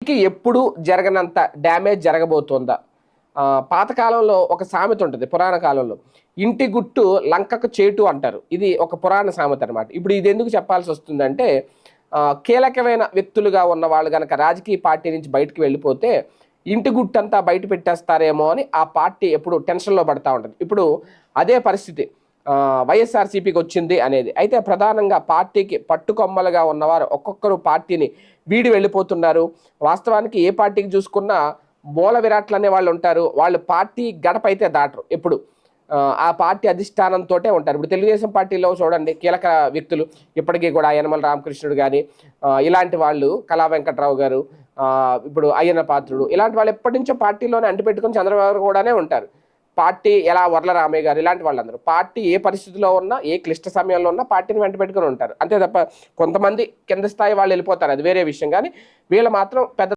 పార్టీకి ఎప్పుడు జరగనంత డ్యామేజ్ జరగబోతోందా? పాతకాలంలో ఒక సామెత ఉంటుంది పురాణ కాలంలో. ఇంటి గుట్టు లంకకు చేటు అంటారు. ఇది ఒక పురాణ సామెత అనమాట. ఇప్పుడు ఇది ఎందుకు చెప్పాల్సి వస్తుందంటే కీలకమైన వ్యక్తులుగా ఉన్న వాళ్ళు గనక రాజకీయ పార్టీ నుంచి బయటకు వెళ్ళిపోతే ఇంటి గుట్టంతా బయట పెట్టేస్తారేమో అని ఆ పార్టీ ఎప్పుడు టెన్షన్లో పడతా ఉంటుంది. ఇప్పుడు అదే పరిస్థితి వైఎస్ఆర్సీపీకి వచ్చింది అనేది. అయితే ప్రధానంగా పార్టీకి పట్టుకొమ్మలుగా ఉన్నవారు ఒక్కొక్కరు పార్టీని వీడి వెళ్ళిపోతున్నారు. వాస్తవానికి ఏ పార్టీకి చూసుకున్నా మూల విరాట్లు అనే వాళ్ళు ఉంటారు. వాళ్ళు పార్టీ గడప అయితే దాటరు ఎప్పుడు. ఆ పార్టీ అధిష్టానంతో ఉంటారు. ఇప్పుడు తెలుగుదేశం పార్టీలో చూడండి కీలక వ్యక్తులు ఇప్పటికీ కూడా యనమల రామకృష్ణుడు కానీ ఇలాంటి వాళ్ళు, కళా వెంకట్రావు గారు, ఇప్పుడు అయ్యన్న పాత్రుడు, ఇలాంటి వాళ్ళు ఎప్పటి నుంచో పార్టీలోనే అంటిపెట్టుకుని చంద్రబాబు కూడానే ఉంటారు. పార్టీ ఎలా వర్ల రామయ్య గారు ఇలాంటి వాళ్ళందరూ పార్టీ ఏ పరిస్థితిలో ఉన్నా ఏ క్లిష్ట సమయంలో ఉన్నా పార్టీని వెంట పెట్టుకుని ఉంటారు. అంతే తప్ప కొంతమంది కింద స్థాయి వాళ్ళు వెళ్ళిపోతారు, అది వేరే విషయం. కానీ వీళ్ళు మాత్రం పెద్ద